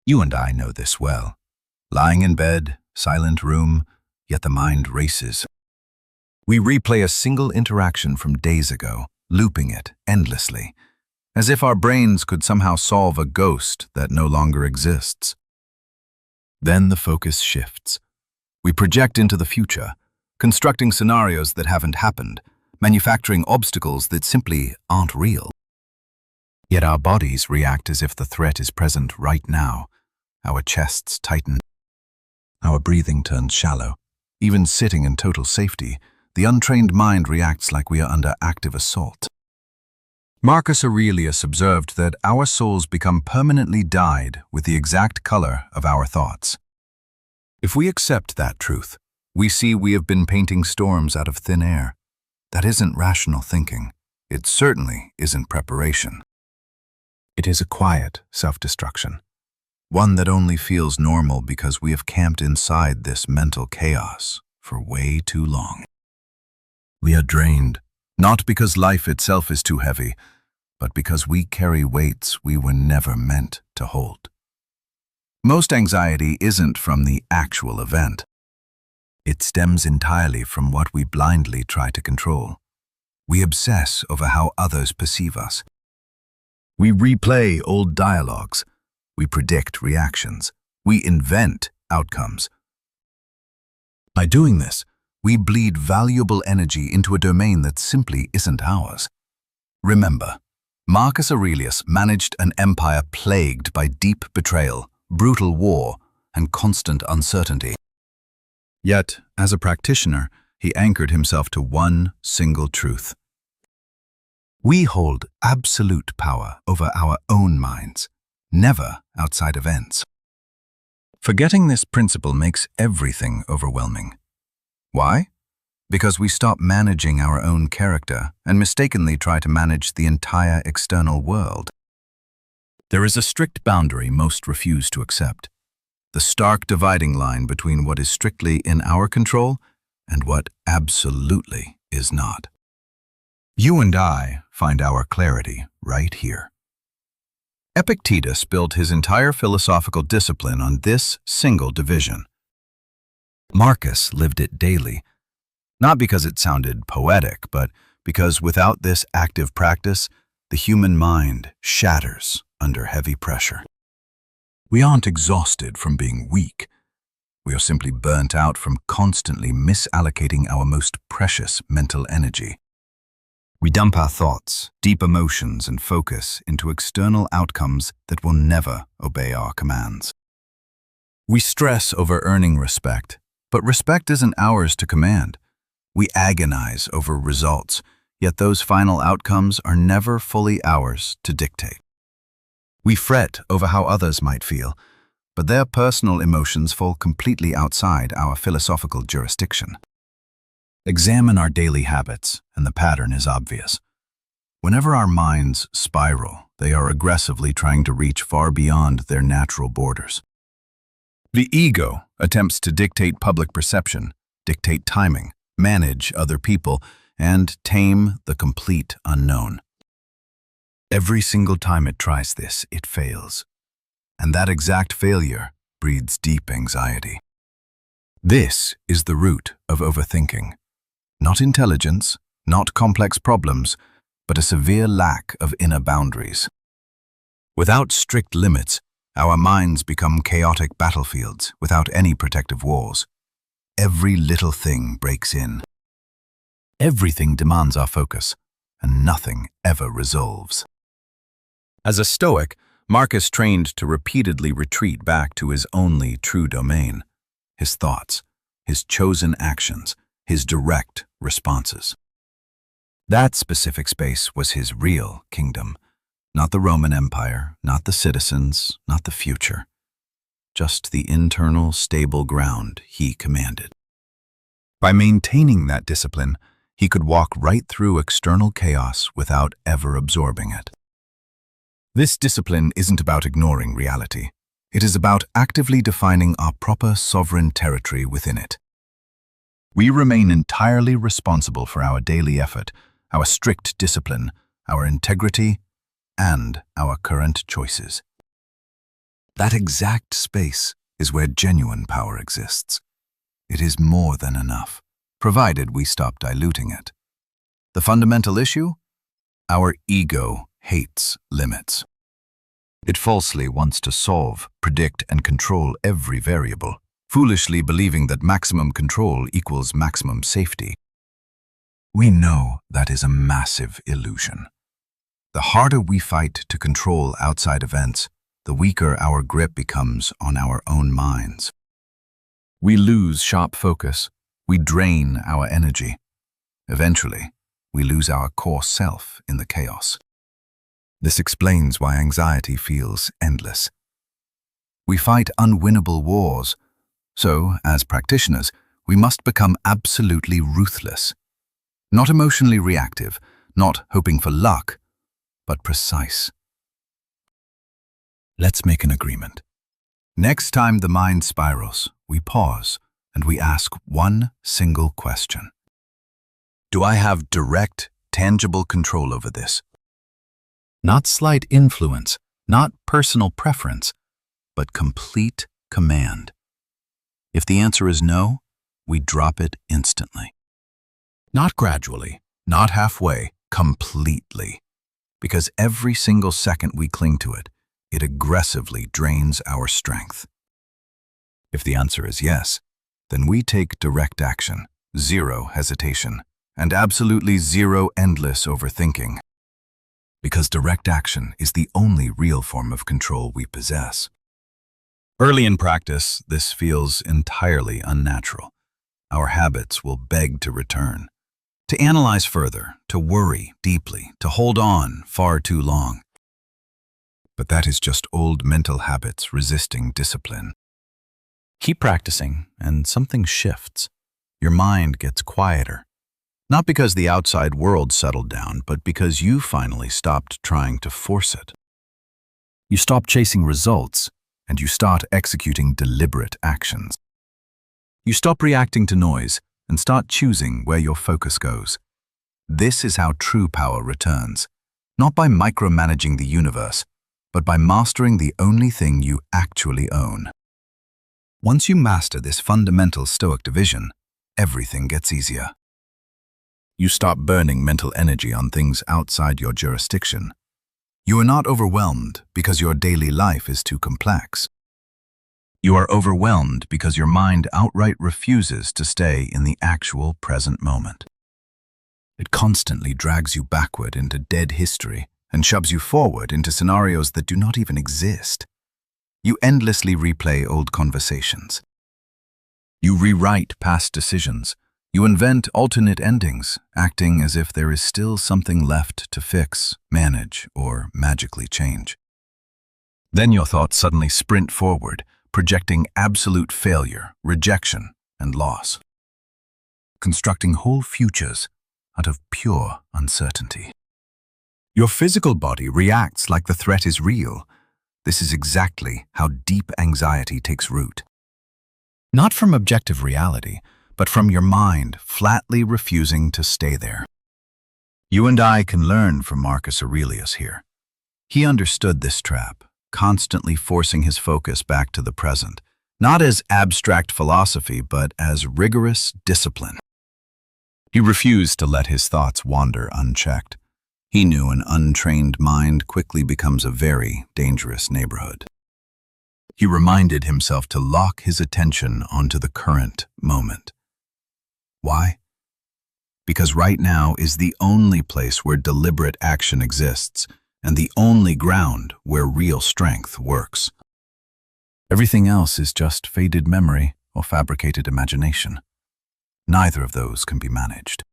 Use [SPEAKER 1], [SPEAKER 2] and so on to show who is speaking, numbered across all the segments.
[SPEAKER 1] You and I know this well. Lying in bed, silent room, yet the mind races. We replay a single interaction from days ago, looping it endlessly, as if our brains could somehow solve a ghost that no longer exists. Then the focus shifts. We project into the future, constructing scenarios that haven't happened, manufacturing obstacles that simply aren't real. Yet our bodies react as if the threat is present right now. Our chests tighten. Our breathing turns shallow. Even sitting in total safety, the untrained mind reacts like we are under active assault. Marcus Aurelius observed that our souls become permanently dyed with the exact color of our thoughts. If we accept that truth, we see we have been painting storms out of thin air. That isn't rational thinking. It certainly isn't preparation. It is a quiet self-destruction, one that only feels normal because we have camped inside this mental chaos for way too long. We are drained, not because life itself is too heavy, but because we carry weights we were never meant to hold. Most anxiety isn't from the actual event. It stems entirely from what we blindly try to control. We obsess over how others perceive us. We replay old dialogues. We predict reactions. We invent outcomes. By doing this, we bleed valuable energy into a domain that simply isn't ours. Remember, Marcus Aurelius managed an empire plagued by deep betrayal, brutal war, and constant uncertainty. Yet, as a practitioner, he anchored himself to one single truth. We hold absolute power over our own minds, never outside events. Forgetting this principle makes everything overwhelming. Why? Because we stop managing our own character and mistakenly try to manage the entire external world. There is a strict boundary most refuse to accept. The stark dividing line between what is strictly in our control and what absolutely is not. You and I find our clarity right here. Epictetus built his entire philosophical discipline on this single division. Marcus lived it daily, not because it sounded poetic, but because without this active practice, the human mind shatters under heavy pressure. We aren't exhausted from being weak. We are simply burnt out from constantly misallocating our most precious mental energy. We dump our thoughts, deep emotions, and focus into external outcomes that will never obey our commands. We stress over earning respect, but respect isn't ours to command. We agonize over results, yet those final outcomes are never fully ours to dictate. We fret over how others might feel, but their personal emotions fall completely outside our philosophical jurisdiction. Examine our daily habits, and the pattern is obvious. Whenever our minds spiral, they are aggressively trying to reach far beyond their natural borders. The ego attempts to dictate public perception, dictate timing, manage other people, and tame the complete unknown. Every single time it tries this, it fails. And that exact failure breeds deep anxiety. This is the root of overthinking. Not intelligence, not complex problems, but a severe lack of inner boundaries. Without strict limits, our minds become chaotic battlefields without any protective walls. Every little thing breaks in. Everything demands our focus, and nothing ever resolves. As a Stoic, Marcus trained to repeatedly retreat back to his only true domain, his thoughts, his chosen actions, his direct responses. That specific space was his real kingdom, not the Roman Empire, not the citizens, not the future, just the internal, stable ground he commanded. By maintaining that discipline, he could walk right through external chaos without ever absorbing it. This discipline isn't about ignoring reality. It is about actively defining our proper sovereign territory within it. We remain entirely responsible for our daily effort, our strict discipline, our integrity, and our current choices. That exact space is where genuine power exists. It is more than enough, provided we stop diluting it. The fundamental issue? Our ego hates limits. It falsely wants to solve, predict, and control every variable, foolishly believing that maximum control equals maximum safety. We know that is a massive illusion. The harder we fight to control outside events, the weaker our grip becomes on our own minds. We lose sharp focus, we drain our energy. Eventually, we lose our core self in the chaos. This explains why anxiety feels endless. We fight unwinnable wars, so, as practitioners, we must become absolutely ruthless. Not emotionally reactive, not hoping for luck, but precise. Let's make an agreement. Next time the mind spirals, we pause and we ask one single question. Do I have direct, tangible control over this? Not slight influence, not personal preference, but complete command. If the answer is no, we drop it instantly. Not gradually, not halfway, completely. Because every single second we cling to it, it aggressively drains our strength. If the answer is yes, then we take direct action, zero hesitation, and absolutely zero endless overthinking. Because direct action is the only real form of control we possess. Early in practice, this feels entirely unnatural. Our habits will beg to return. To analyze further, to worry deeply, to hold on far too long. But that is just old mental habits resisting discipline. Keep practicing, and something shifts. Your mind gets quieter. Not because the outside world settled down, but because you finally stopped trying to force it. You stop chasing results, and you start executing deliberate actions. You stop reacting to noise, and start choosing where your focus goes. This is how true power returns, not by micromanaging the universe, but by mastering the only thing you actually own. Once you master this fundamental Stoic division, everything gets easier. You stop burning mental energy on things outside your jurisdiction. You are not overwhelmed because your daily life is too complex. You are overwhelmed because your mind outright refuses to stay in the actual present moment. It constantly drags you backward into dead history and shoves you forward into scenarios that do not even exist. You endlessly replay old conversations. You rewrite past decisions. You invent alternate endings, acting as if there is still something left to fix, manage, or magically change. Then your thoughts suddenly sprint forward, projecting absolute failure, rejection, and loss. Constructing whole futures out of pure uncertainty. Your physical body reacts like the threat is real. This is exactly how deep anxiety takes root. Not from objective reality, but from your mind flatly refusing to stay there. You and I can learn from Marcus Aurelius here. He understood this trap, constantly forcing his focus back to the present, not as abstract philosophy, but as rigorous discipline. He refused to let his thoughts wander unchecked. He knew an untrained mind quickly becomes a very dangerous neighborhood. He reminded himself to lock his attention onto the current moment. Why? Because right now is the only place where deliberate action exists, and the only ground where real strength works. Everything else is just faded memory or fabricated imagination. Neither of those can be managed.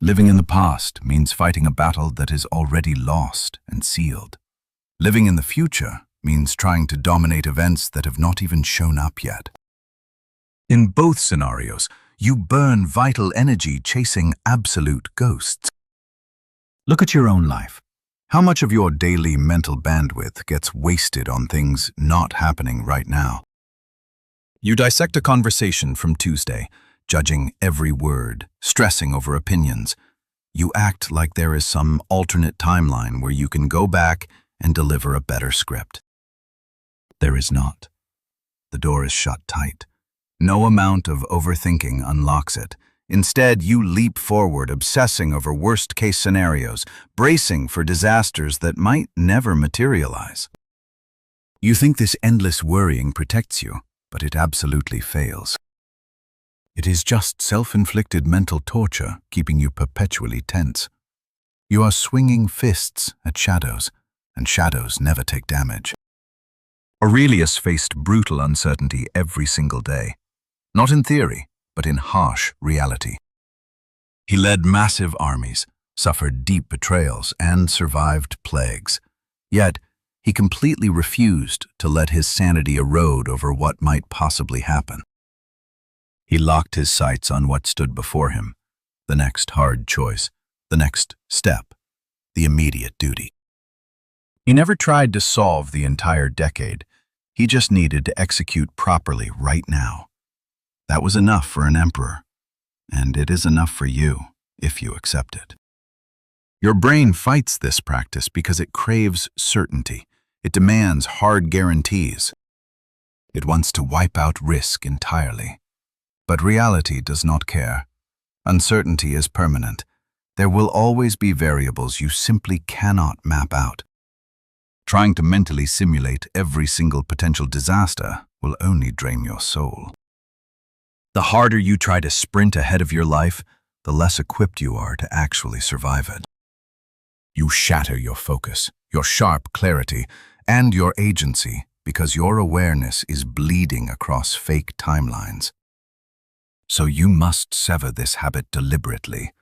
[SPEAKER 1] Living in the past means fighting a battle that is already lost and sealed. Living in the future means trying to dominate events that have not even shown up yet. In both scenarios, you burn vital energy chasing absolute ghosts. Look at your own life. How much of your daily mental bandwidth gets wasted on things not happening right now? You dissect a conversation from Tuesday, judging every word, stressing over opinions. You act like there is some alternate timeline where you can go back and deliver a better script. There is not. The door is shut tight. No amount of overthinking unlocks it. Instead, you leap forward, obsessing over worst-case scenarios, bracing for disasters that might never materialize. You think this endless worrying protects you, but it absolutely fails. It is just self-inflicted mental torture keeping you perpetually tense. You are swinging fists at shadows, and shadows never take damage. Aurelius faced brutal uncertainty every single day, not in theory, but in harsh reality. He led massive armies, suffered deep betrayals, and survived plagues. Yet, he completely refused to let his sanity erode over what might possibly happen. He locked his sights on what stood before him, the next hard choice, the next step, the immediate duty. He never tried to solve the entire decade. He just needed to execute properly right now. That was enough for an emperor, and it is enough for you if you accept it. Your brain fights this practice because it craves certainty. It demands hard guarantees. It wants to wipe out risk entirely. But reality does not care. Uncertainty is permanent. There will always be variables you simply cannot map out. Trying to mentally simulate every single potential disaster will only drain your soul. The harder you try to sprint ahead of your life, the less equipped you are to actually survive it. You shatter your focus, your sharp clarity, and your agency because your awareness is bleeding across fake timelines. So you must sever this habit deliberately,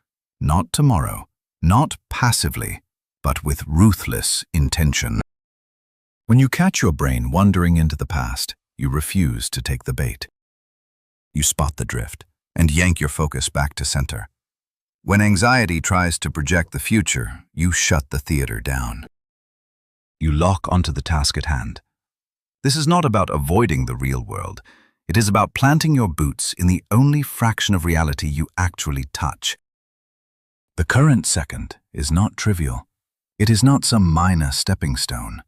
[SPEAKER 1] not tomorrow, not passively, but with ruthless intention. When you catch your brain wandering into the past, you refuse to take the bait. You spot the drift and yank your focus back to center. When anxiety tries to project the future, you shut the theater down. You lock onto the task at hand. This is not about avoiding the real world. It is about planting your boots in the only fraction of reality you actually touch. The current second is not trivial. It is not some minor stepping stone.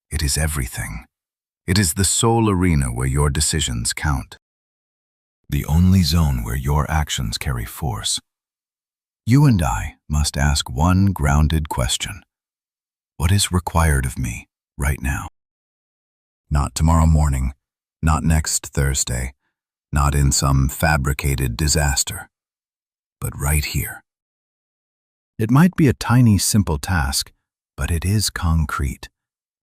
[SPEAKER 1] It is everything. It is the sole arena where your decisions count. The only zone where your actions carry force. You and I must ask one grounded question. What is required of me right now? Not tomorrow morning, not next Thursday, not in some fabricated disaster, but right here. It might be a tiny, simple task, but it is concrete.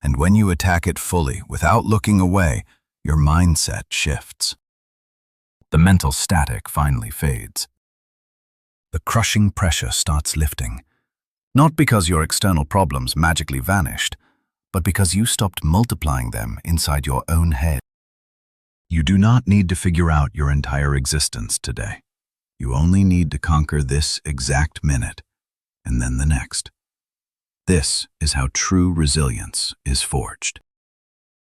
[SPEAKER 1] And when you attack it fully, without looking away, your mindset shifts. The mental static finally fades. The crushing pressure starts lifting, not because your external problems magically vanished, but because you stopped multiplying them inside your own head. You do not need to figure out your entire existence today. You only need to conquer this exact minute, and then the next. This is how true resilience is forged.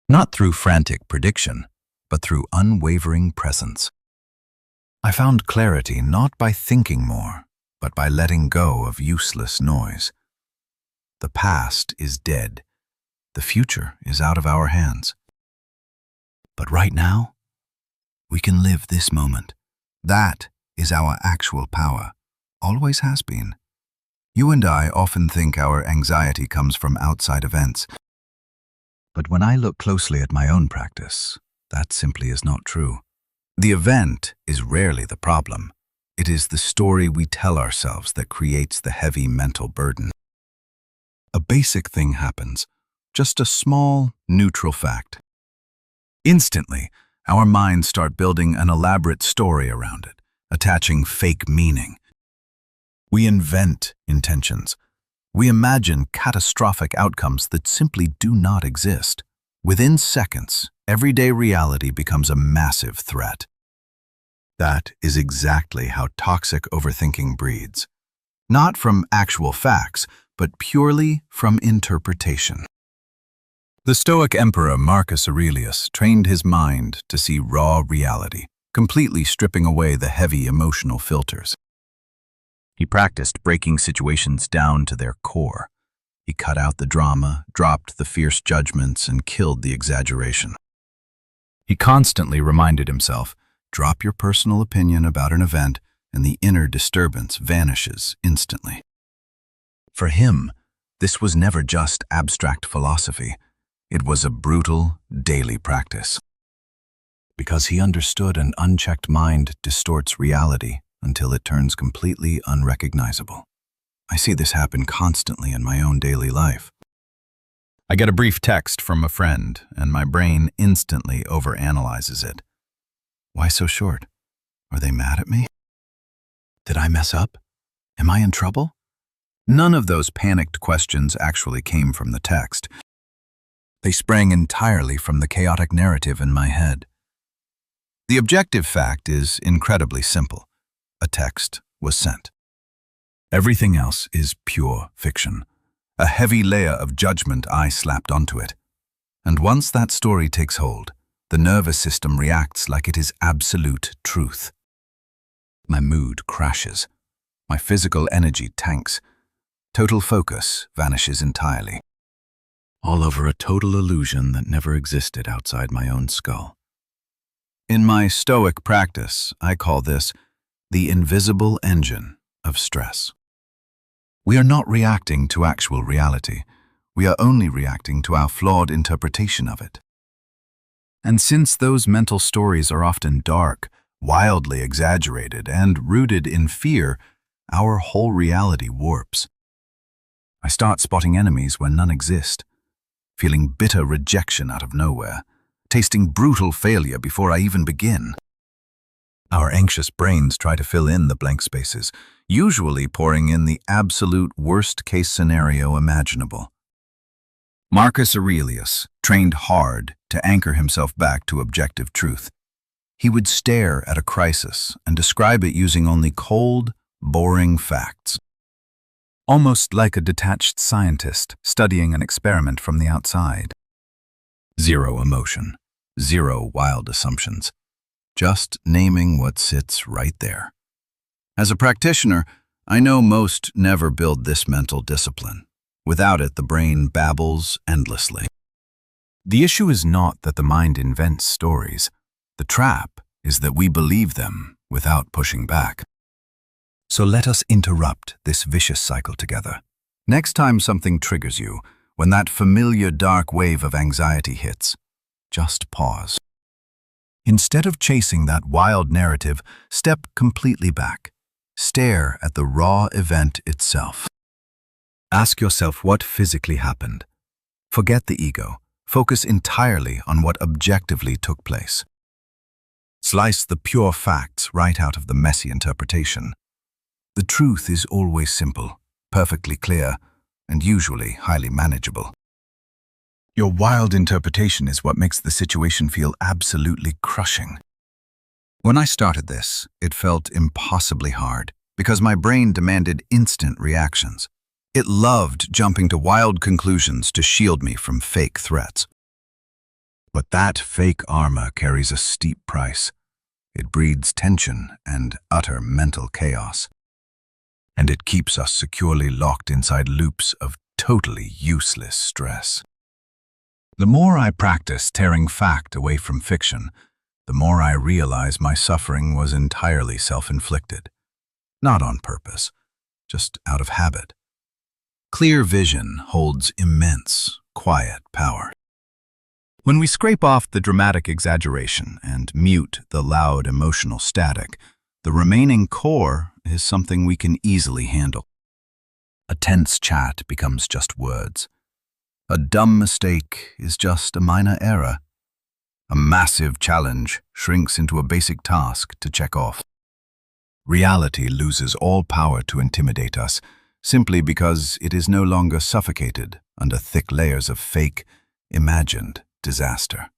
[SPEAKER 1] Not through frantic prediction, but through unwavering presence. I found clarity not by thinking more, but by letting go of useless noise. The past is dead. The future is out of our hands. But right now, we can live this moment. That is our actual power. Always has been. You and I often think our anxiety comes from outside events. But when I look closely at my own practice, that simply is not true. The event is rarely the problem. It is the story we tell ourselves that creates the heavy mental burden. A basic thing happens, just a small, neutral fact. Instantly, our minds start building an elaborate story around it, attaching fake meaning. We invent intentions. We imagine catastrophic outcomes that simply do not exist. Within seconds, everyday reality becomes a massive threat. That is exactly how toxic overthinking breeds. Not from actual facts, but purely from interpretation. The Stoic emperor Marcus Aurelius trained his mind to see raw reality, completely stripping away the heavy emotional filters. He practiced breaking situations down to their core. He cut out the drama, dropped the fierce judgments, and killed the exaggeration. He constantly reminded himself, drop your personal opinion about an event and the inner disturbance vanishes instantly. For him, this was never just abstract philosophy. It was a brutal, daily practice. Because he understood an unchecked mind distorts reality until it turns completely unrecognizable. I see this happen constantly in my own daily life. I get a brief text from a friend, and my brain instantly overanalyzes it. Why so short? Are they mad at me? Did I mess up? Am I in trouble? None of those panicked questions actually came from the text. They sprang entirely from the chaotic narrative in my head. The objective fact is incredibly simple. A text was sent. Everything else is pure fiction. A heavy layer of judgment I slapped onto it. And once that story takes hold, the nervous system reacts like it is absolute truth. My mood crashes. My physical energy tanks. Total focus vanishes entirely. All over a total illusion that never existed outside my own skull. In my Stoic practice, I call this the invisible engine of stress. We are not reacting to actual reality. We are only reacting to our flawed interpretation of it. And since those mental stories are often dark, wildly exaggerated, and rooted in fear, our whole reality warps. I start spotting enemies where none exist, feeling bitter rejection out of nowhere, tasting brutal failure before I even begin. Our anxious brains try to fill in the blank spaces, usually pouring in the absolute worst-case scenario imaginable. Marcus Aurelius trained hard to anchor himself back to objective truth. He would stare at a crisis and describe it using only cold, boring facts. Almost like a detached scientist studying an experiment from the outside. Zero emotion, zero wild assumptions, just naming what sits right there. As a practitioner, I know most never build this mental discipline. Without it, the brain babbles endlessly. The issue is not that the mind invents stories. The trap is that we believe them without pushing back. So let us interrupt this vicious cycle together. Next time something triggers you, when that familiar dark wave of anxiety hits, just pause. Instead of chasing that wild narrative, step completely back. Stare at the raw event itself. Ask yourself what physically happened. Forget the ego. Focus entirely on what objectively took place. Slice the pure facts right out of the messy interpretation. The truth is always simple, perfectly clear, and usually highly manageable. Your wild interpretation is what makes the situation feel absolutely crushing. When I started this, it felt impossibly hard because my brain demanded instant reactions. It loved jumping to wild conclusions to shield me from fake threats. But that fake armor carries a steep price. It breeds tension and utter mental chaos. And it keeps us securely locked inside loops of totally useless stress. The more I practice tearing fact away from fiction, the more I realize my suffering was entirely self-inflicted. Not on purpose, just out of habit. Clear vision holds immense, quiet power. When we scrape off the dramatic exaggeration and mute the loud emotional static, the remaining core is something we can easily handle. A tense chat becomes just words. A dumb mistake is just a minor error. A massive challenge shrinks into a basic task to check off. Reality loses all power to intimidate us simply because it is no longer suffocated under thick layers of fake, imagined disaster.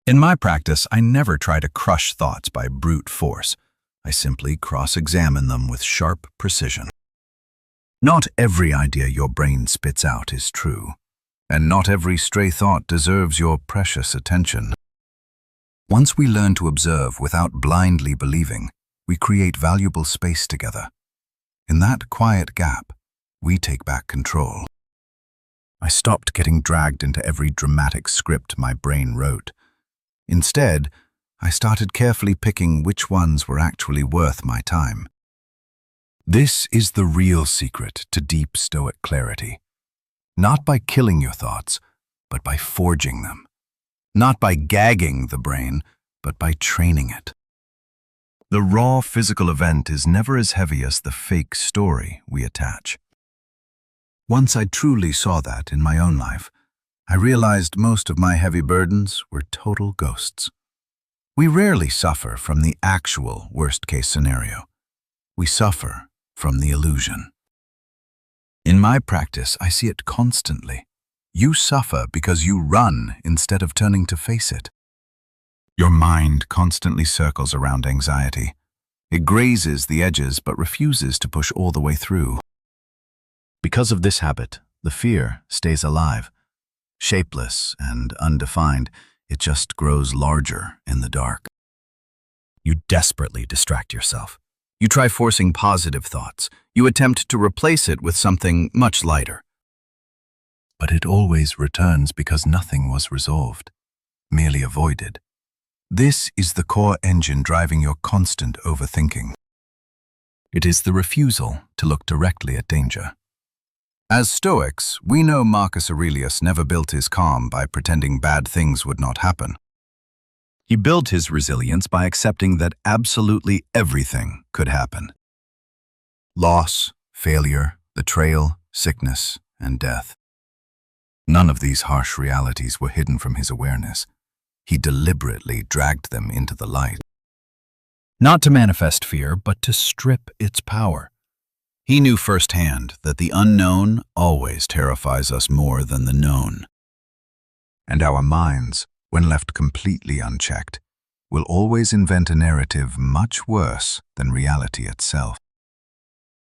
[SPEAKER 1] In my practice, I never try to crush thoughts by brute force. I simply cross-examine them with sharp precision. Not every idea your brain spits out is true, and not every stray thought deserves your precious attention. Once we learn to observe without blindly believing, we create valuable space together. In that quiet gap, we take back control. I stopped getting dragged into every dramatic script my brain wrote. Instead, I started carefully picking which ones were actually worth my time. This is the real secret to deep Stoic clarity. Not by killing your thoughts, but by forging them. Not by gagging the brain, but by training it. The raw physical event is never as heavy as the fake story we attach. Once I truly saw that in my own life, I realized most of my heavy burdens were total ghosts. We rarely suffer from the actual worst-case scenario. We suffer from the illusion. In my practice, I see it constantly. You suffer because you run instead of turning to face it. Your mind constantly circles around anxiety. It grazes the edges but refuses to push all the way through. Because of this habit, the fear stays alive. Shapeless and undefined, it just grows larger in the dark. You desperately distract yourself. You try forcing positive thoughts. You attempt to replace it with something much lighter. But it always returns because nothing was resolved, merely avoided. This is the core engine driving your constant overthinking. It is the refusal to look directly at danger. As Stoics, we know Marcus Aurelius never built his calm by pretending bad things would not happen. He built his resilience by accepting that absolutely everything could happen. Loss, failure, betrayal, sickness, and death. None of these harsh realities were hidden from his awareness. He deliberately dragged them into the light. Not to manifest fear, but to strip its power. He knew firsthand that the unknown always terrifies us more than the known. And our minds, when left completely unchecked, will always invent a narrative much worse than reality itself.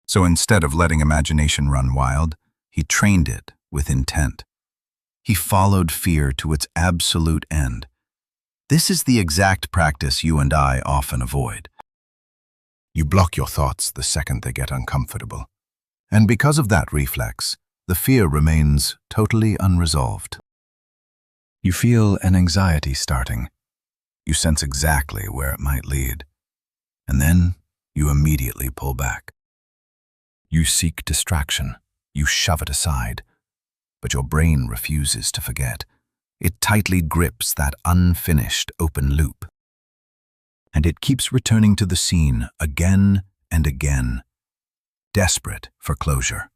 [SPEAKER 1] So instead of letting imagination run wild, he trained it with intent. He followed fear to its absolute end. This is the exact practice you and I often avoid. You block your thoughts the second they get uncomfortable. And because of that reflex, the fear remains totally unresolved. You feel an anxiety starting. You sense exactly where it might lead. And then you immediately pull back. You seek distraction. You shove it aside. But your brain refuses to forget. It tightly grips that unfinished open loop. And it keeps returning to the scene again and again, desperate for closure.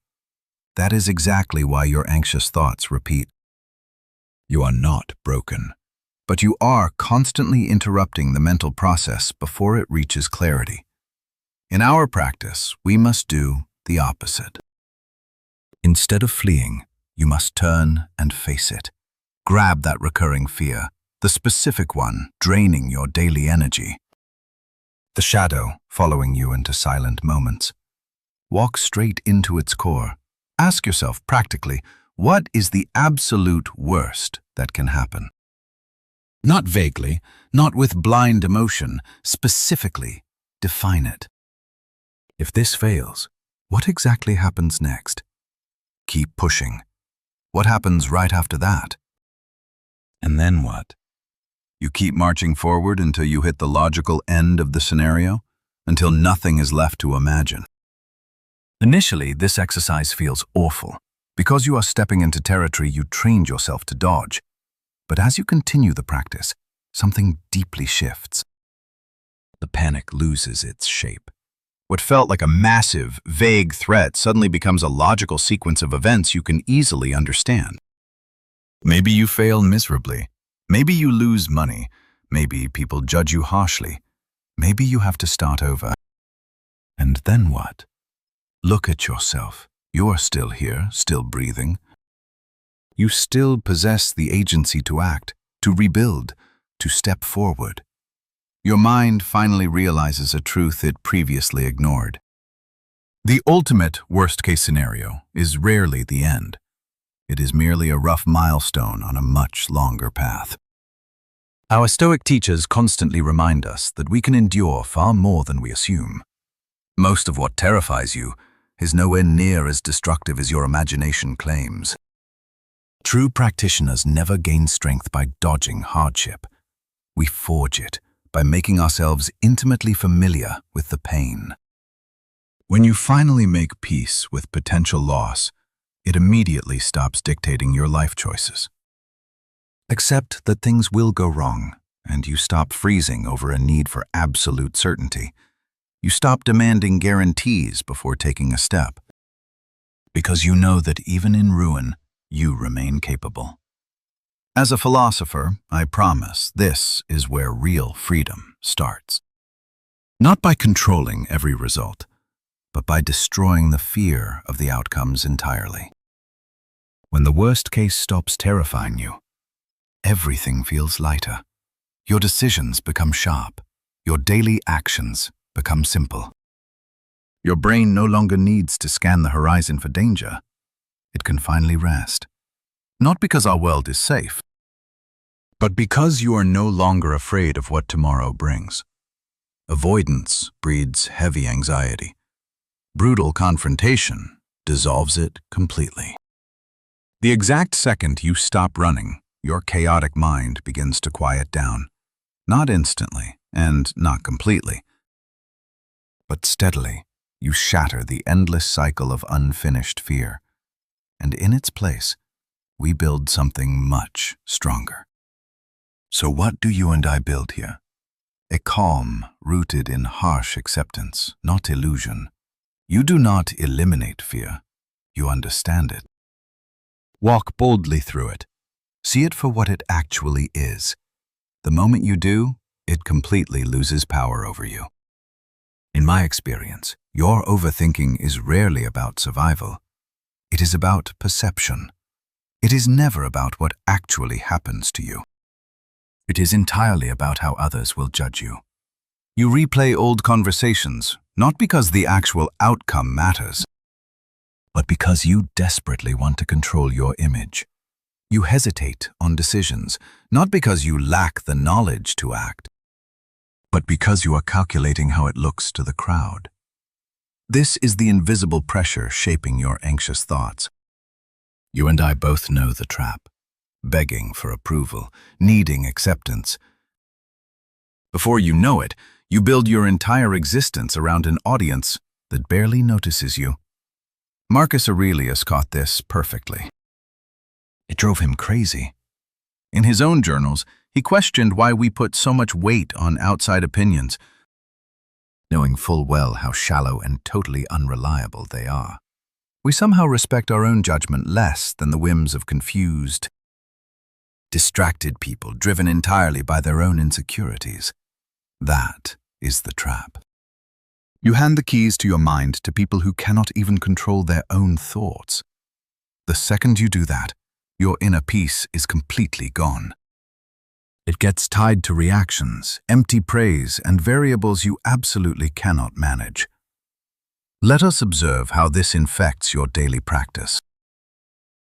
[SPEAKER 1] That is exactly why your anxious thoughts repeat. You are not broken, but you are constantly interrupting the mental process before it reaches clarity. In our practice, we must do the opposite. Instead of fleeing, you must turn and face it. Grab that recurring fear, the specific one draining your daily energy. The shadow following you into silent moments. Walk straight into its core. Ask yourself practically, what is the absolute worst that can happen? Not vaguely, not with blind emotion, specifically define it. If this fails, what exactly happens next? Keep pushing. What happens right after that? And then what? You keep marching forward until you hit the logical end of the scenario, until nothing is left to imagine. Initially, this exercise feels awful, because you are stepping into territory you trained yourself to dodge. But as you continue the practice, something deeply shifts. The panic loses its shape. What felt like a massive, vague threat suddenly becomes a logical sequence of events you can easily understand. Maybe you fail miserably. Maybe you lose money. Maybe people judge you harshly. Maybe you have to start over. And then what? Look at yourself. You are still here, still breathing. You still possess the agency to act, to rebuild, to step forward. Your mind finally realizes a truth it previously ignored. The ultimate worst-case scenario is rarely the end. It is merely a rough milestone on a much longer path. Our Stoic teachers constantly remind us that we can endure far more than we assume. Most of what terrifies you is nowhere near as destructive as your imagination claims. True practitioners never gain strength by dodging hardship. We forge it by making ourselves intimately familiar with the pain. When you finally make peace with potential loss, it immediately stops dictating your life choices. Accept that things will go wrong, and you stop freezing over a need for absolute certainty. You stop demanding guarantees before taking a step, because you know that even in ruin, you remain capable. As a philosopher, I promise this is where real freedom starts. Not by controlling every result, but by destroying the fear of the outcomes entirely. When the worst case stops terrifying you, everything feels lighter. Your decisions become sharp. Your daily actions become simple. Your brain no longer needs to scan the horizon for danger. It can finally rest. Not because our world is safe, but because you are no longer afraid of what tomorrow brings. Avoidance breeds heavy anxiety. Brutal confrontation dissolves it completely. The exact second you stop running, your chaotic mind begins to quiet down. Not instantly, and not completely, but steadily. You shatter the endless cycle of unfinished fear, and in its place, we build something much stronger. So what do you and I build here? A calm rooted in harsh acceptance, not illusion. You do not eliminate fear, you understand it. Walk boldly through it. See it for what it actually is. The moment you do, it completely loses power over you. In my experience, your overthinking is rarely about survival. It is about perception. It is never about what actually happens to you. It is entirely about how others will judge you. You replay old conversations, not because the actual outcome matters, but because you desperately want to control your image. You hesitate on decisions, not because you lack the knowledge to act, but because you are calculating how it looks to the crowd. This is the invisible pressure shaping your anxious thoughts. You and I both know the trap, begging for approval, needing acceptance. Before you know it, you build your entire existence around an audience that barely notices you. Marcus Aurelius caught this perfectly. It drove him crazy. In his own journals, he questioned why we put so much weight on outside opinions, knowing full well how shallow and totally unreliable they are. We somehow respect our own judgment less than the whims of confused, distracted people driven entirely by their own insecurities. That is the trap. You hand the keys to your mind to people who cannot even control their own thoughts. The second you do that, your inner peace is completely gone. It gets tied to reactions, empty praise, and variables you absolutely cannot manage. Let us observe how this infects your daily practice.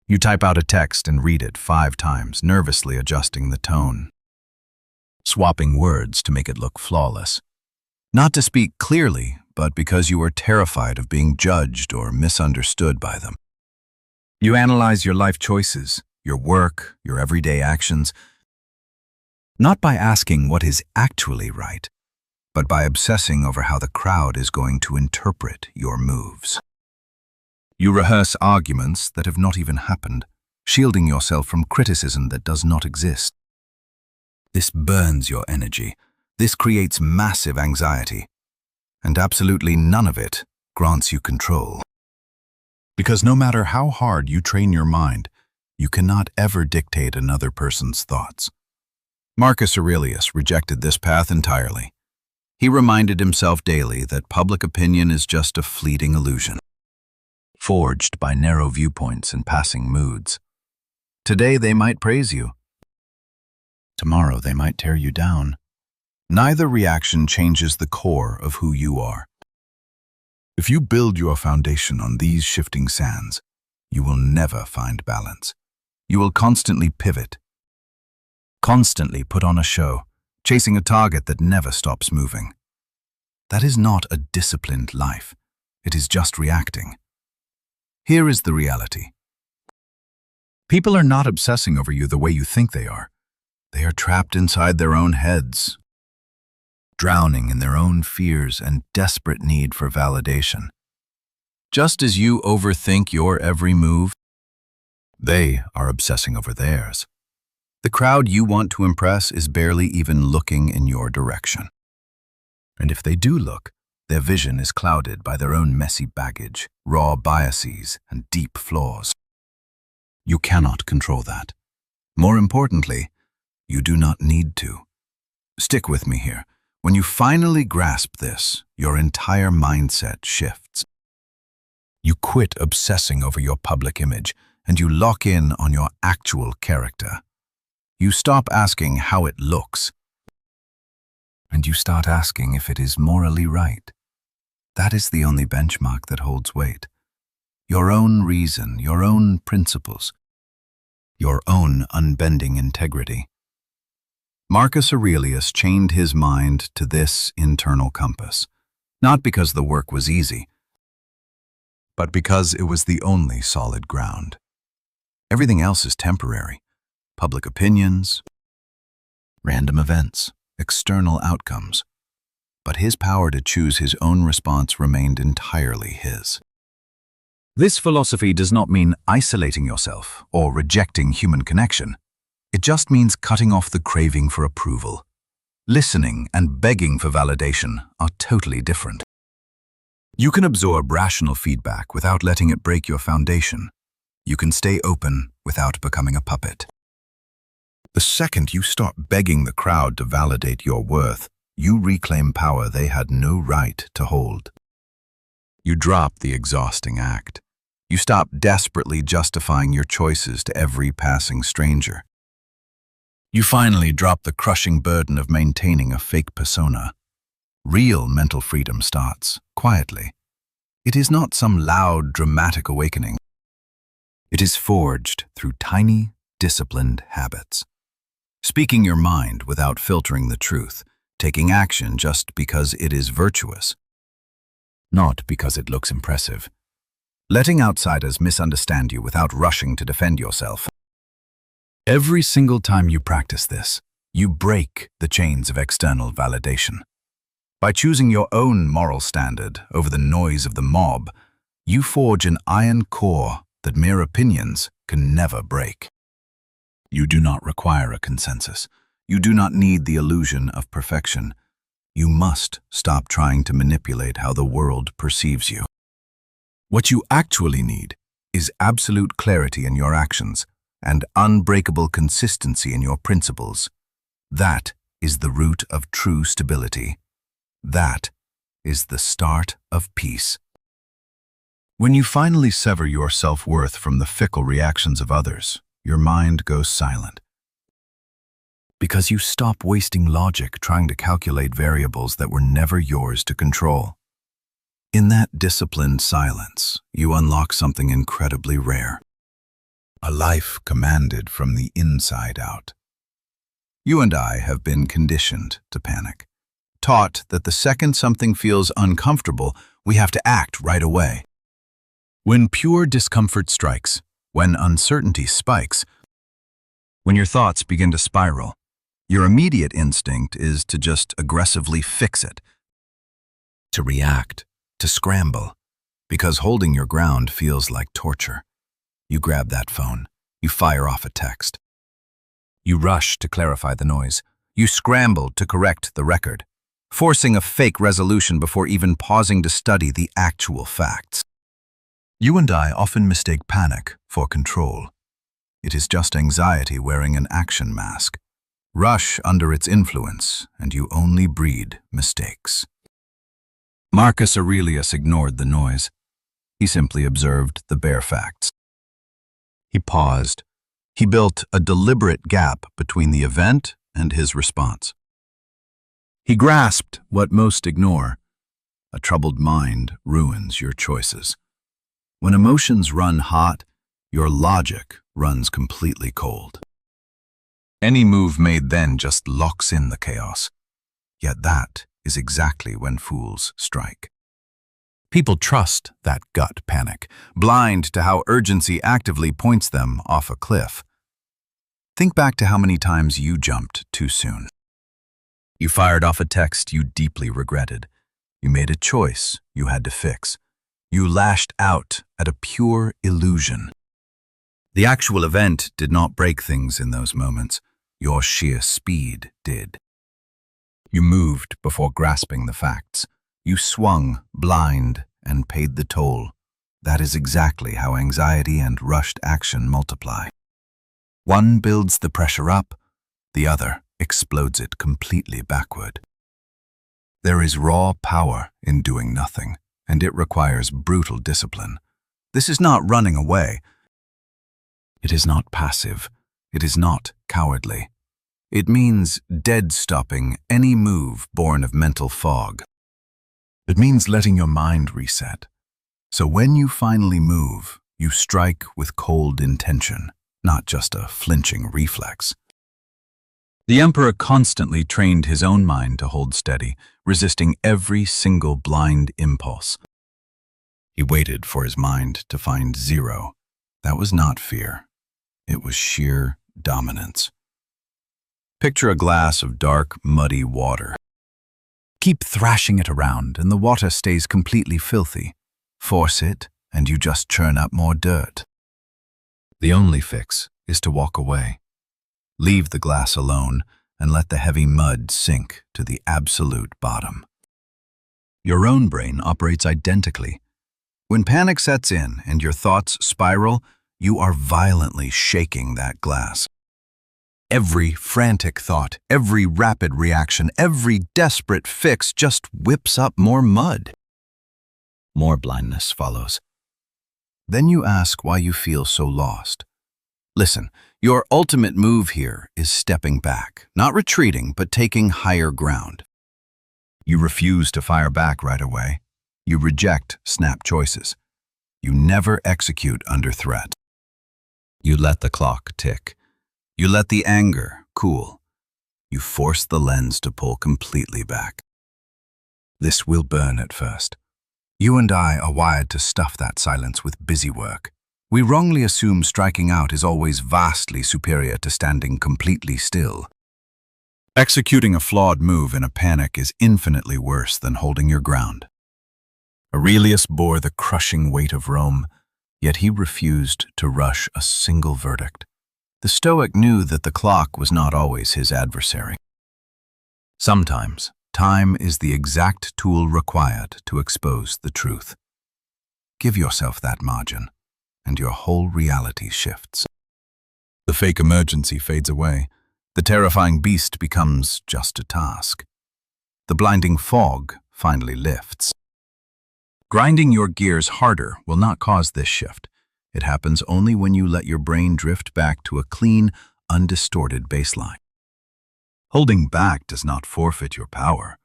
[SPEAKER 1] You type out a text and read it 5 times, nervously adjusting the tone, swapping words to make it look flawless. Not to speak clearly, but because you are terrified of being judged or misunderstood by them. You analyze your life choices, your work, your everyday actions, not by asking what is actually right, but by obsessing over how the crowd is going to interpret your moves. You rehearse arguments that have not even happened, shielding yourself from criticism that does not exist. This burns your energy. This creates massive anxiety, and absolutely none of it grants you control. Because no matter how hard you train your mind, you cannot ever dictate another person's thoughts. Marcus Aurelius rejected this path entirely. He reminded himself daily that public opinion is just a fleeting illusion, forged by narrow viewpoints and passing moods. Today they might praise you. Tomorrow they might tear you down. Neither reaction changes the core of who you are. If you build your foundation on these shifting sands, you will never find balance. You will constantly pivot, constantly put on a show, chasing a target that never stops moving. That is not a disciplined life. It is just reacting. Here is the reality. People are not obsessing over you the way you think they are. They are trapped inside their own heads, drowning in their own fears and desperate need for validation. Just as you overthink your every move, they are obsessing over theirs. The crowd you want to impress is barely even looking in your direction. And if they do look, their vision is clouded by their own messy baggage, raw biases, and deep flaws. You cannot control that. More importantly, you do not need to. Stick with me here. When you finally grasp this, your entire mindset shifts. You quit obsessing over your public image, and you lock in on your actual character. You stop asking how it looks, and you start asking if it is morally right. That is the only benchmark that holds weight. Your own reason, your own principles, your own unbending integrity. Marcus Aurelius chained his mind to this internal compass, not because the work was easy, but because it was the only solid ground. Everything else is temporary. Public opinions, random events, external outcomes. But his power to choose his own response remained entirely his. This philosophy does not mean isolating yourself or rejecting human connection. It just means cutting off the craving for approval. Listening and begging for validation are totally different. You can absorb rational feedback without letting it break your foundation. You can stay open without becoming a puppet. The second you start begging the crowd to validate your worth, you reclaim power they had no right to hold. You drop the exhausting act. You stop desperately justifying your choices to every passing stranger. You finally drop the crushing burden of maintaining a fake persona. Real mental freedom starts quietly. It is not some loud, dramatic awakening. It is forged through tiny, disciplined habits. Speaking your mind without filtering the truth, taking action just because it is virtuous, not because it looks impressive. Letting outsiders misunderstand you without rushing to defend yourself. Every single time you practice this, you break the chains of external validation. By choosing your own moral standard over the noise of the mob, you forge an iron core that mere opinions can never break. You do not require a consensus. You do not need the illusion of perfection. You must stop trying to manipulate how the world perceives you. What you actually need is absolute clarity in your actions and unbreakable consistency in your principles. That is the root of true stability. That is the start of peace. When you finally sever your self-worth from the fickle reactions of others, your mind goes silent. Because you stop wasting logic trying to calculate variables that were never yours to control. In that disciplined silence, you unlock something incredibly rare. A life commanded from the inside out. You and I have been conditioned to panic. Taught that the second something feels uncomfortable, we have to act right away. When pure discomfort strikes, when uncertainty spikes, when your thoughts begin to spiral, your immediate instinct is to just aggressively fix it, to react, to scramble, because holding your ground feels like torture. You grab that phone, you fire off a text. You rush to clarify the noise. You scramble to correct the record, forcing a fake resolution before even pausing to study the actual facts. You and I often mistake panic for control. It is just anxiety wearing an action mask. Rush under its influence, and you only breed mistakes. Marcus Aurelius ignored the noise. He simply observed the bare facts. He paused. He built a deliberate gap between the event and his response. He grasped what most ignore. A troubled mind ruins your choices. When emotions run hot, your logic runs completely cold. Any move made then just locks in the chaos. Yet that is exactly when fools strike. People trust that gut panic, blind to how urgency actively points them off a cliff. Think back to how many times you jumped too soon. You fired off a text you deeply regretted. You made a choice you had to fix. You lashed out at a pure illusion. The actual event did not break things in those moments. Your sheer speed did. You moved before grasping the facts. You swung blind and paid the toll. That is exactly how anxiety and rushed action multiply. One builds the pressure up, the other explodes it completely backward. There is raw power in doing nothing, and it requires brutal discipline. This is not running away. It is not passive. It is not cowardly. It means dead stopping any move born of mental fog. It means letting your mind reset. So when you finally move, you strike with cold intention, not just a flinching reflex. The emperor constantly trained his own mind to hold steady, resisting every single blind impulse. He waited for his mind to find zero. That was not fear. It was sheer dominance. Picture a glass of dark, muddy water. Keep thrashing it around and the water stays completely filthy. Force it and you just churn up more dirt. The only fix is to walk away. Leave the glass alone and let the heavy mud sink to the absolute bottom. Your own brain operates identically. When panic sets in and your thoughts spiral, you are violently shaking that glass. Every frantic thought, every rapid reaction, every desperate fix just whips up more mud. More blindness follows. Then you ask why you feel so lost. Listen, your ultimate move here is stepping back, not retreating, but taking higher ground. You refuse to fire back right away. You reject snap choices. You never execute under threat. You let the clock tick. You let the anger cool. You force the lens to pull completely back. This will burn at first. You and I are wired to stuff that silence with busy work. We wrongly assume striking out is always vastly superior to standing completely still. Executing a flawed move in a panic is infinitely worse than holding your ground. Aurelius bore the crushing weight of Rome, yet he refused to rush a single verdict. The Stoic knew that the clock was not always his adversary. Sometimes, time is the exact tool required to expose the truth. Give yourself that margin, and your whole reality shifts. The fake emergency fades away. The terrifying beast becomes just a task. The blinding fog finally lifts. Grinding your gears harder will not cause this shift. It happens only when you let your brain drift back to a clean, undistorted baseline. Holding back does not forfeit your power.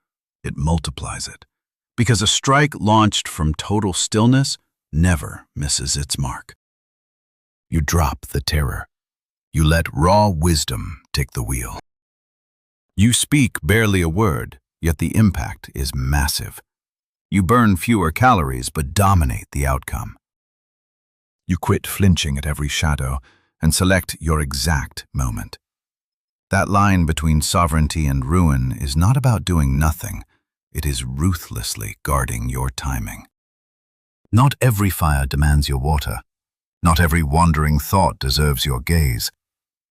[SPEAKER 1] It multiplies it. Because a strike launched from total stillness never misses its mark. You drop the terror. You let raw wisdom take the wheel. You speak barely a word, yet the impact is massive. You burn fewer calories but dominate the outcome. You quit flinching at every shadow and select your exact moment. That line between sovereignty and ruin is not about doing nothing. It is ruthlessly guarding your timing. Not every fire demands your water. Not every wandering thought deserves your gaze.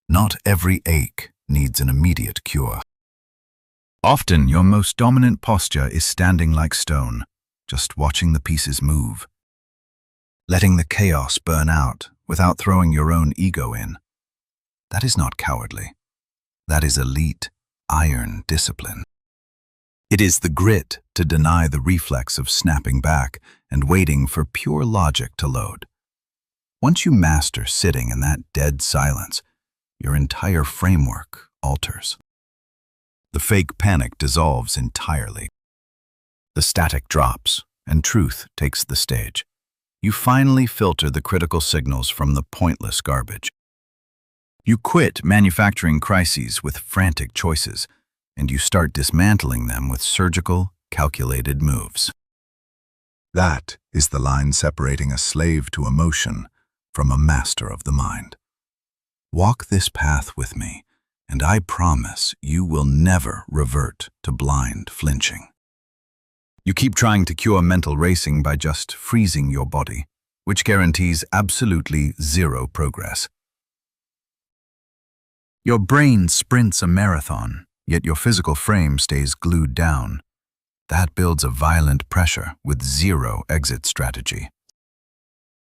[SPEAKER 1] Not every ache needs an immediate cure. Often, your most dominant posture is standing like stone, just watching the pieces move. Letting the chaos burn out without throwing your own ego in. That is not cowardly. That is elite, iron discipline. It is the grit to deny the reflex of snapping back and waiting for pure logic to load. Once you master sitting in that dead silence, your entire framework alters. The fake panic dissolves entirely. The static drops, and truth takes the stage. You finally filter the critical signals from the pointless garbage. You quit manufacturing crises with frantic choices, and you start dismantling them with surgical, calculated moves. That is the line separating a slave to emotion from a master of the mind. Walk this path with me, and I promise you will never revert to blind flinching. You keep trying to cure mental racing by just freezing your body, which guarantees absolutely zero progress. Your brain sprints a marathon, yet your physical frame stays glued down. That builds a violent pressure with zero exit strategy.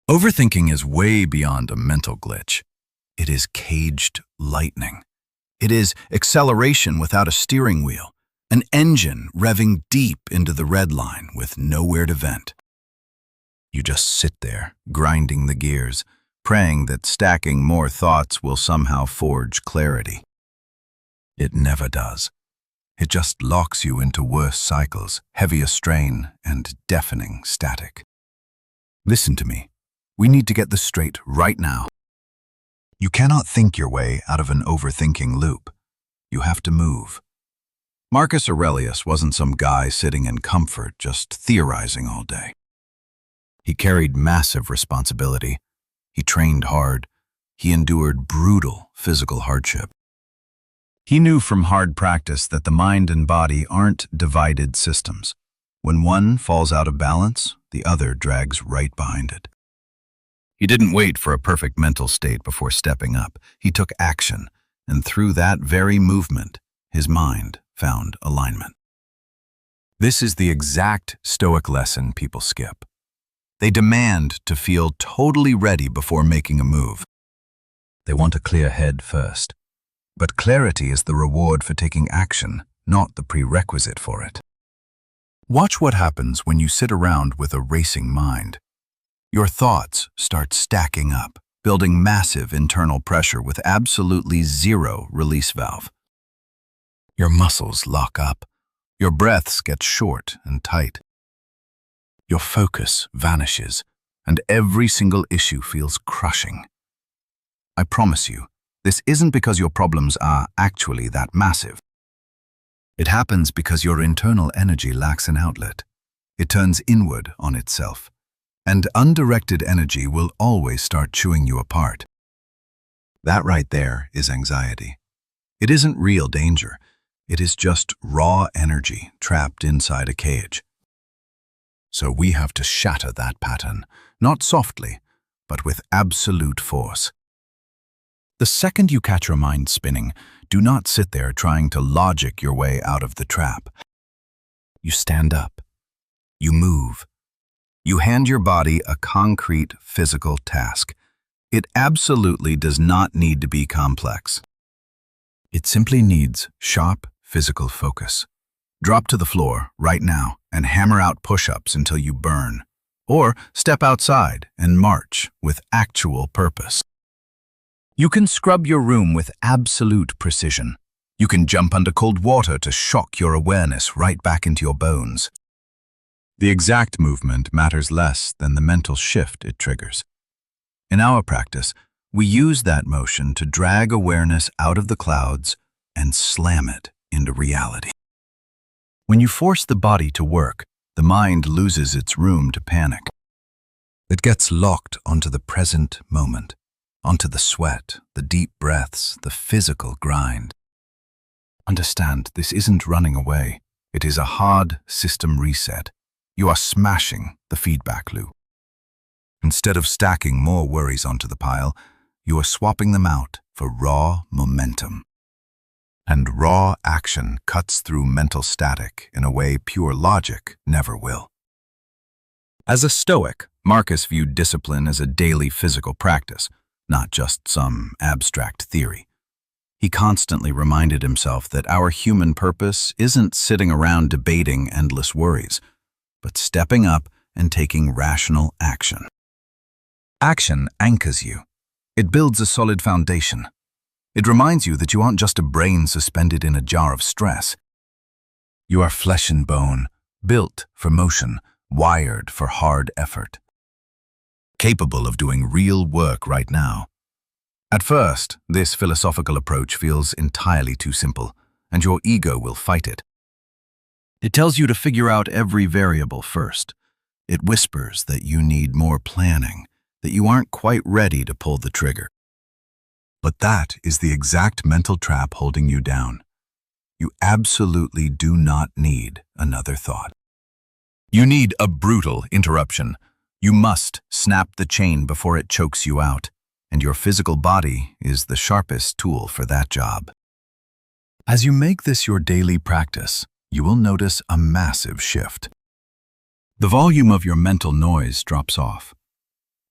[SPEAKER 1] Overthinking is way beyond a mental glitch. It is caged lightning. It is acceleration without a steering wheel, an engine revving deep into the red line with nowhere to vent. You just sit there, grinding the gears, praying that stacking more thoughts will somehow forge clarity. It never does. It just locks you into worse cycles, heavier strain, and deafening static. Listen to me. We need to get this straight right now. You cannot think your way out of an overthinking loop. You have to move. Marcus Aurelius wasn't some guy sitting in comfort just theorizing all day. He carried massive responsibility. He trained hard. He endured brutal physical hardship. He knew from hard practice that the mind and body aren't divided systems. When one falls out of balance, the other drags right behind it. He didn't wait for a perfect mental state before stepping up. He took action, and through that very movement, his mind found alignment. This is the exact Stoic lesson people skip. They demand to feel totally ready before making a move. They want a clear head first. But clarity is the reward for taking action, not the prerequisite for it. Watch what happens when you sit around with a racing mind. Your thoughts start stacking up, building massive internal pressure with absolutely zero release valve. Your muscles lock up. Your breaths get short and tight. Your focus vanishes, and every single issue feels crushing. I promise you, this isn't because your problems are actually that massive. It happens because your internal energy lacks an outlet. It turns inward on itself. And undirected energy will always start chewing you apart. That right there is anxiety. It isn't real danger. It is just raw energy trapped inside a cage. So we have to shatter that pattern, not softly, but with absolute force. The second you catch your mind spinning, do not sit there trying to logic your way out of the trap. You stand up. You move. You hand your body a concrete physical task. It absolutely does not need to be complex. It simply needs sharp physical focus. Drop to the floor right now and hammer out push-ups until you burn. Or step outside and march with actual purpose. You can scrub your room with absolute precision. You can jump under cold water to shock your awareness right back into your bones. The exact movement matters less than the mental shift it triggers. In our practice, we use that motion to drag awareness out of the clouds and slam it into reality. When you force the body to work, the mind loses its room to panic. It gets locked onto the present moment, onto the sweat, the deep breaths, the physical grind. Understand, this isn't running away. It is a hard system reset. You are smashing the feedback loop. Instead of stacking more worries onto the pile, you are swapping them out for raw momentum. And raw action cuts through mental static in a way pure logic never will. As a Stoic, Marcus viewed discipline as a daily physical practice, not just some abstract theory. He constantly reminded himself that our human purpose isn't sitting around debating endless worries, but stepping up and taking rational action. Action anchors you. It builds a solid foundation. It reminds you that you aren't just a brain suspended in a jar of stress. You are flesh and bone, built for motion, wired for hard effort. Capable of doing real work right now. At first, this philosophical approach feels entirely too simple, and your ego will fight it. It tells you to figure out every variable first. It whispers that you need more planning, that you aren't quite ready to pull the trigger. But that is the exact mental trap holding you down. You absolutely do not need another thought. You need a brutal interruption. You must snap the chain before it chokes you out, and your physical body is the sharpest tool for that job. As you make this your daily practice, you will notice a massive shift. The volume of your mental noise drops off.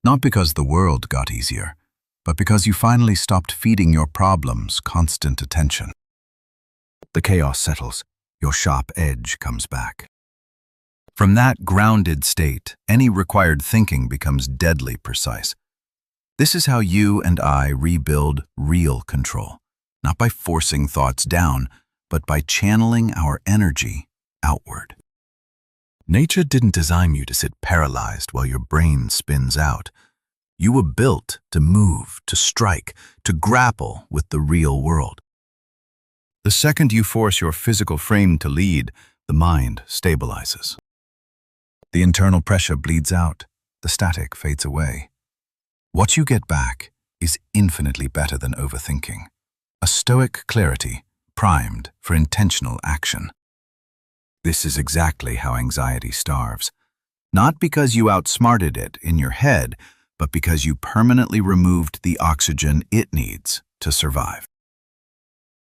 [SPEAKER 1] Not because the world got easier, but because you finally stopped feeding your problems constant attention. The chaos settles, your sharp edge comes back. From that grounded state, any required thinking becomes deadly precise. This is how you and I rebuild real control, not by forcing thoughts down, but by channeling our energy outward. Nature didn't design you to sit paralyzed while your brain spins out. You were built to move, to strike, to grapple with the real world. The second you force your physical frame to lead, the mind stabilizes. The internal pressure bleeds out, the static fades away. What you get back is infinitely better than overthinking. A stoic clarity, primed for intentional action. This is exactly how anxiety starves. Not because you outsmarted it in your head, but because you permanently removed the oxygen it needs to survive.